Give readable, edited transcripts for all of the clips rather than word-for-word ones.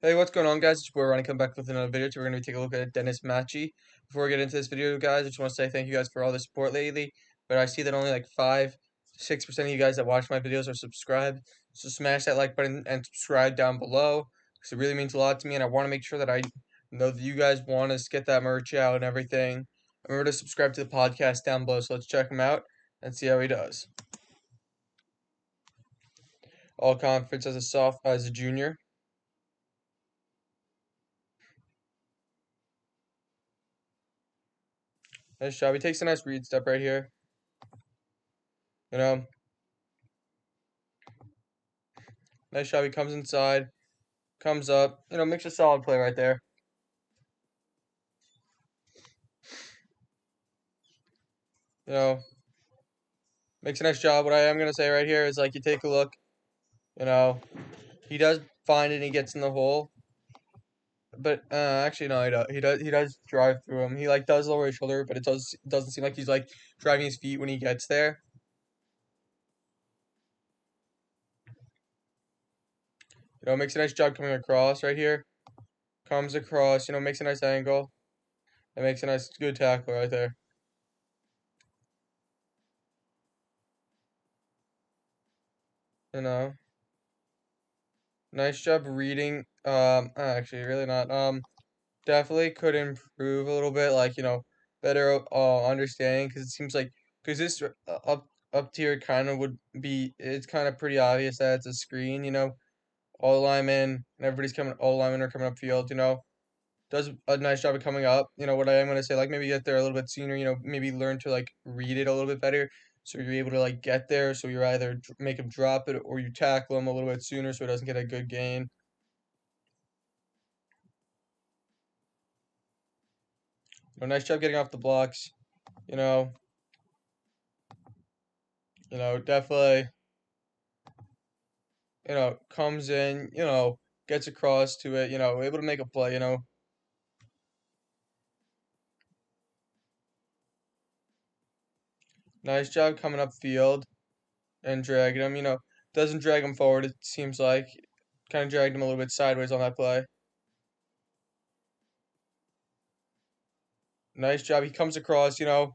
Hey, what's going on, guys? It's your boy Ronnie coming back with another video. Today we're going to be taking a look at Dennis Matich. Before we get into this video, guys, I just want to say thank you guys for all the support lately. But I see that only like 5-6% of you guys that watch my videos are subscribed. So smash that like button and subscribe down below because it really means a lot to me. And I want to make sure that I know that you guys want us to get that merch out and everything. Remember to subscribe to the podcast down below. So let's check him out and see how he does. All conference as a junior. Nice job. He takes a nice read step right here. You know, nice job. He comes inside, comes up, makes a solid play right there. You know, makes a nice job. What I am gonna say right here is like you take a look, you know, he does find it and he gets in the hole. But actually no, he does drive through him. He like does lower his shoulder, but it doesn't seem like he's like driving his feet when he gets there. Makes a nice job coming across right here. Comes across, makes a nice angle. It makes a nice good tackle right there. You know. Nice job reading. Actually really not. Definitely could improve a little bit, like, better understanding, because it seems like, because this up tier kind of would be, it's kind of pretty obvious that it's a screen, all linemen and everybody's coming, all linemen are coming up field, does a nice job of coming up. What I am going to say, like, maybe get there a little bit sooner, maybe learn to, like, read it a little bit better, so you're able to, like, get there, so you're either make him drop it, or you tackle him a little bit sooner so he doesn't get a good gain. Nice job getting off the blocks, you know, definitely, comes in, gets across to it, able to make a play, Nice job coming up field and dragging him, doesn't drag him forward, it seems like. Kind of dragged him a little bit sideways on that play. Nice job. He comes across, it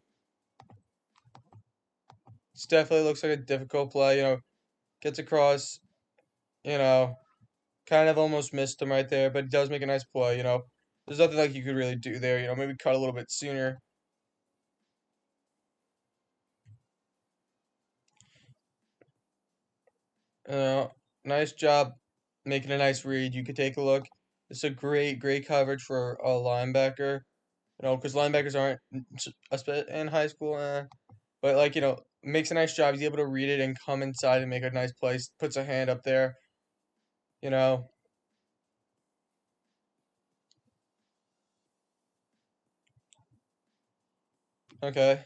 definitely looks like a difficult play, gets across, you know, kind of almost missed him right there, but he does make a nice play, There's nothing like you could really do there, maybe cut a little bit sooner. Uh, Nice job making a nice read. You could take a look. It's a great coverage for a linebacker. Because linebackers aren't in high school, but like makes a nice job. He's able to read it and come inside and make a nice play. Puts a hand up there. You know. Okay.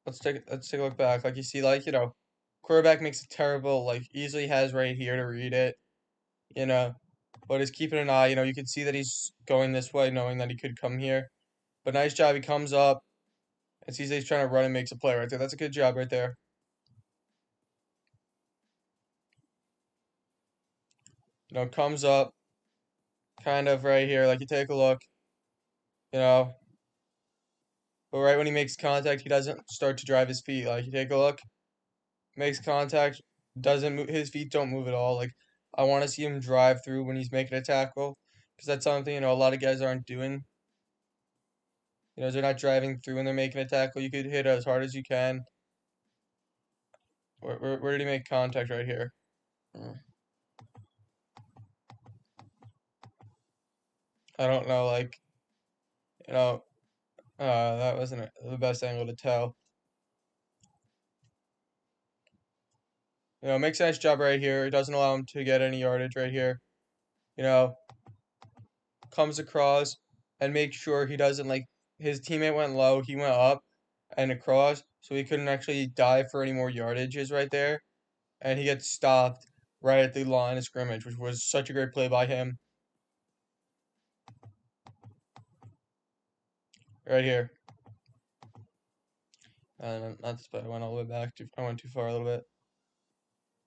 Let's take a look back. Like you see, like quarterback makes a terrible, like easily has right here to read it. You know, but he's keeping an eye. You can see that he's going this way, knowing that he could come here. But nice job. He comes up and sees that he's trying to run and makes a play right there. That's a good job right there. Comes up kind of right here. Like you take a look, you know, but right when he makes contact, he doesn't start to drive his feet. Like you take a look, makes contact, doesn't move, his feet don't move at all. Like I want to see him drive through when he's making a tackle, because that's something a lot of guys aren't doing. They're not driving through when they're making a tackle. You could hit as hard as you can. Where did he make contact right here? I don't know. Like you know, that wasn't the best angle to tell. Makes a nice job right here. It doesn't allow him to get any yardage right here. You know, comes across and makes sure he doesn't, like, his teammate went low, he went up and across, so he couldn't actually dive for any more yardages right there. And he gets stopped right at the line of scrimmage, which was such a great play by him. Right here. And not this play, I went all the way back. I went too far a little bit.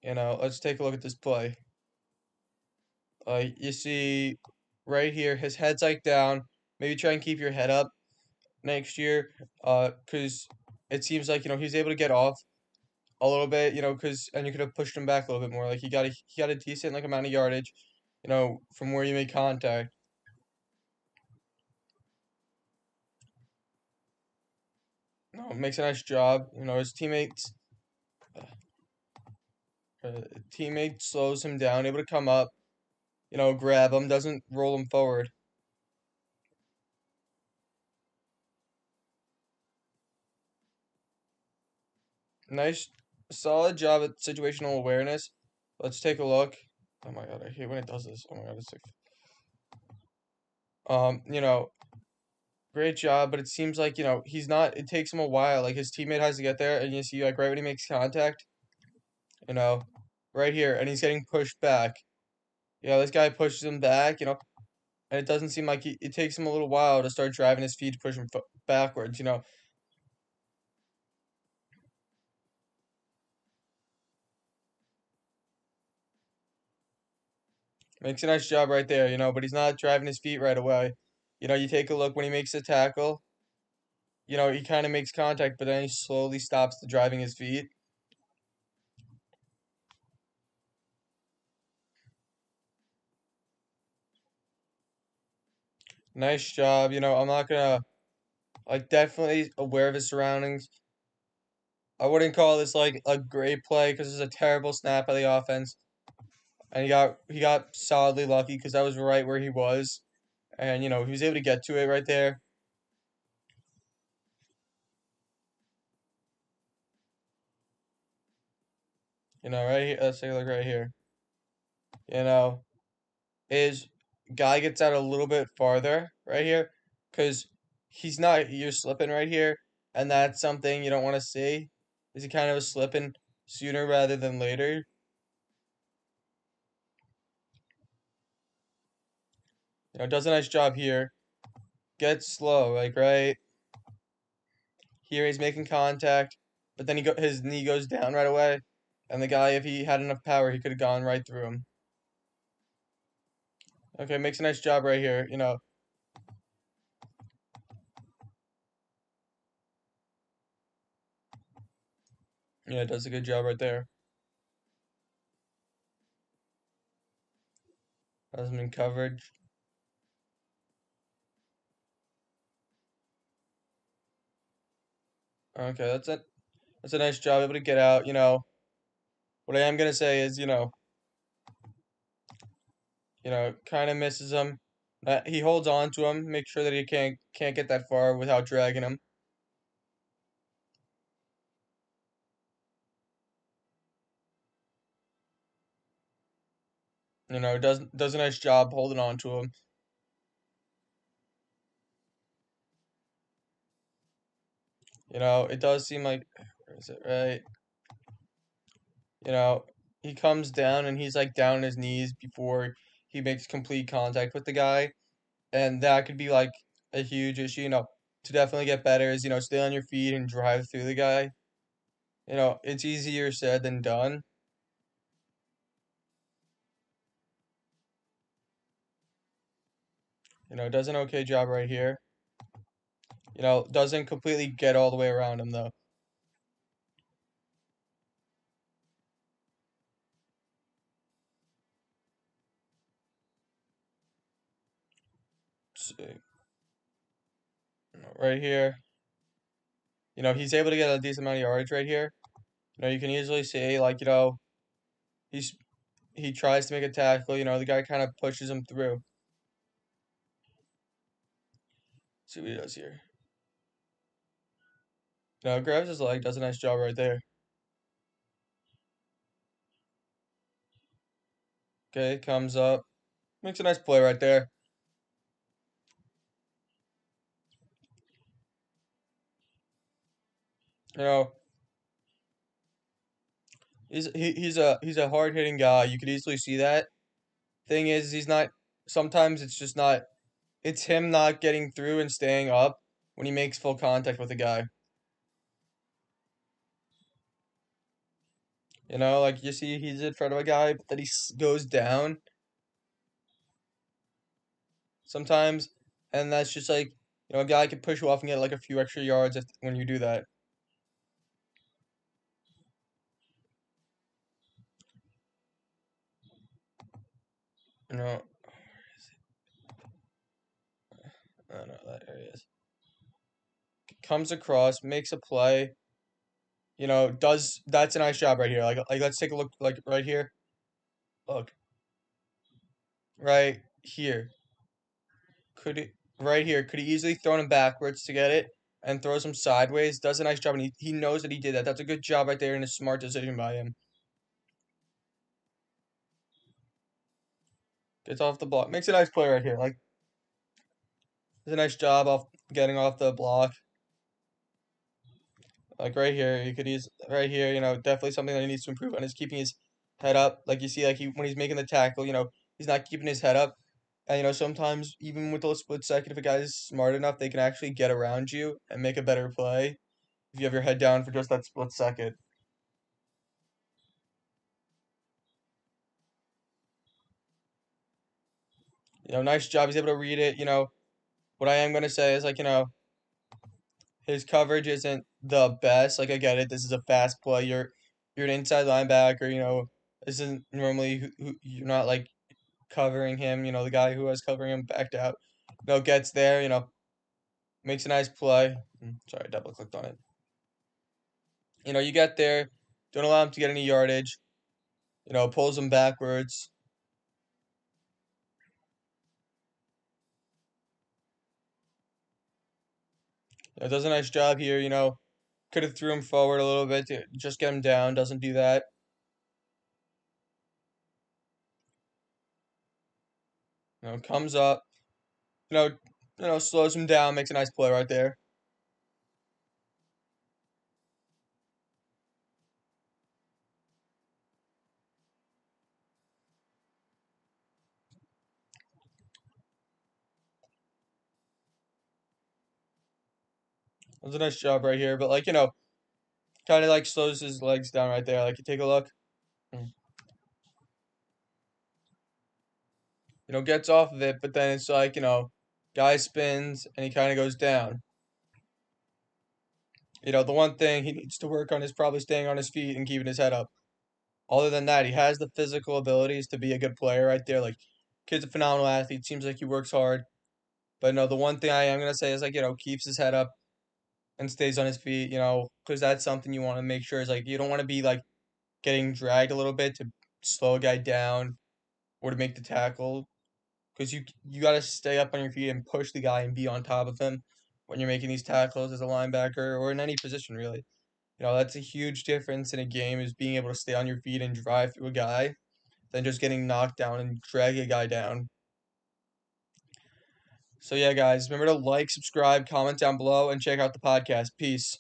Let's take a look at this play. You see right here, his head's like down. Maybe try and keep your head up next year, because it seems like he's able to get off a little bit, because and you could have pushed him back a little bit more. Like he got a decent like amount of yardage, from where you made contact. Makes a nice job. His uh, teammate slows him down, able to come up, grab him, doesn't roll him forward. Nice, solid job at situational awareness. Let's take a look. Oh my god, I hate when it does this. Oh my god, it's like, um, you know, great job, but it seems like, he's not, it takes him a while. Like his teammate has to get there, and you see, like, right when he makes contact, you know, right here, and he's getting pushed back. This guy pushes him back, and it doesn't seem like it takes him a little while to start driving his feet to push him backwards. Makes a nice job right there, but he's not driving his feet right away. You take a look when he makes the tackle, he kind of makes contact, but then he slowly stops the driving his feet. Nice job. I'm not gonna, like, definitely aware of his surroundings. I wouldn't call this like a great play because it's a terrible snap by the offense, and he got solidly lucky because that was right where he was, and he was able to get to it right there. Right here. Let's take a look right here. You know, is guy gets out a little bit farther right here because you're slipping right here, and that's something you don't want to see. Is he kind of slipping sooner rather than later? Does a nice job here. Gets slow, like right here he's making contact, but then his knee goes down right away, and the guy, if he had enough power, he could have gone right through him. Okay, makes a nice job right here. Yeah, does a good job right there. Has him in coverage. Okay, that's it. That's a nice job, able to get out. What I am gonna say is, kind of misses him. He holds on to him, make sure that he can't get that far without dragging him. Does a nice job holding on to him. It does seem like, where is it, right? You know, he comes down and he's like down on his knees before he makes complete contact with the guy, and that could be like a huge issue. To definitely get better is stay on your feet and drive through the guy. It's easier said than done. Does an okay job right here. Doesn't completely get all the way around him though. See, right here. He's able to get a decent amount of yards right here. You can easily see, like, he's he tries to make a tackle. The guy kind of pushes him through. See what he does here. Grabs his leg, does a nice job right there. Okay, comes up, makes a nice play right there. You know, he's a hard hitting guy. You could easily see that. Thing is, he's not. Sometimes it's just not. It's him not getting through and staying up when he makes full contact with a guy. Like you see, he's in front of a guy, but then he goes down. sometimes, and that's just like a guy could push you off and get like a few extra yards when you do that. You know, I don't know that area is. Comes across, makes a play. Does that's a nice job right here. Like let's take a look like right here. Look right here. Could it right here? Could he easily thrown him backwards to get it and throws him sideways? Does a nice job, and he knows that he did that. That's a good job right there and a smart decision by him. Gets off the block, makes a nice play right here. Like does a nice job off getting off the block. Like right here, you could use right here. Definitely something that he needs to improve on is keeping his head up. Like you see, like when he's making the tackle, he's not keeping his head up. And sometimes even with a split second, if a guy's smart enough, they can actually get around you and make a better play if you have your head down for just that split second. Nice job. He's able to read it. What I am gonna say is like, his coverage isn't the best. Like I get it. This is a fast play. You're an inside linebacker. This isn't normally who you're not like covering him. The guy who was covering him backed out. Gets there. Makes a nice play. Sorry, I double clicked on it. You get there. Don't allow him to get any yardage. Pulls him backwards. Does a nice job here. Could have threw him forward a little bit to just get him down. Doesn't do that. Comes up. You know, slows him down. Makes a nice play right there. Does a nice job right here. But like kind of like slows his legs down right there. Like you take a look. Mm. Gets off of it, but then it's like guy spins and he kind of goes down. The one thing he needs to work on is probably staying on his feet and keeping his head up. Other than that, he has the physical abilities to be a good player right there. Like, kid's a phenomenal athlete. Seems like he works hard. But no, the one thing I am gonna say is like keeps his head up and stays on his feet. Because that's something you want to make sure is like you don't want to be like getting dragged a little bit to slow a guy down or to make the tackle. Because you got to stay up on your feet and push the guy and be on top of him when you're making these tackles as a linebacker or in any position really. That's a huge difference in a game is being able to stay on your feet and drive through a guy than just getting knocked down and drag a guy down. So yeah, guys, remember to like, subscribe, comment down below, and check out the podcast. Peace.